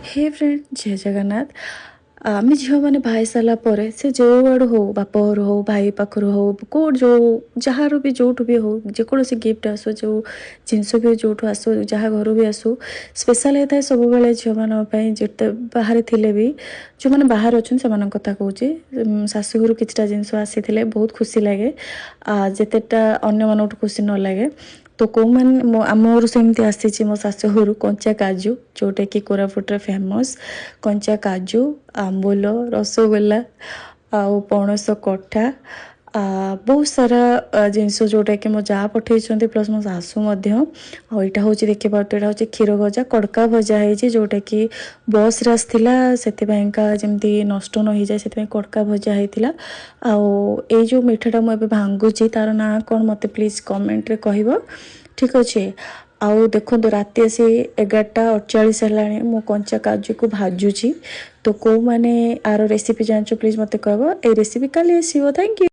हे friend जय जगन्नाथ। आम झील मैंने बाई सारापर से जो आड़ हो बापर हो भाई पाखर हो कौट जो जार भी जो भी हो जेकोसी गिफ्ट आसू जो जिनस भी जो आसू जहाँ घर भी आसू स्पेशल होता है सब बेले झील मानी जिते बाहर थे भी जो मैंने बाहर अच्छा से कथा कहे शाशुघर किसी जिनस आसी बहुत खुशी लगे जितेटा अन्य खुशी न लगे। तो कौ मैंने आमर सेमती आसी मो शाशुघर कंचा काजू जोटा कि कोरापुटर फेमस कंचा काजू आंबुल रसगोल्ला आउ पणस कठा बहुत सारा जिनस जोटा कि मो जा पठे प्लस मो शाशु यहाँ हूँ देखिए यहाँ हूँ क्षीर गजा कड़का भजा है जोटा कि बस रे आसला से जमी नष्ट न हो जाए से कड़का भजा होता आई जो मिठाटा मुझे भांगुची तार ना कौन मत प्लीज कमेंट रे कह ठीक अच्छे। आउ देखो राति आसी 11:48 है मु कंचा काजू को भाजुची। तो कौ मैंने आर रेसिपी जानचो प्लीज मत कह ए रेसिपी काली आसो। Thank you.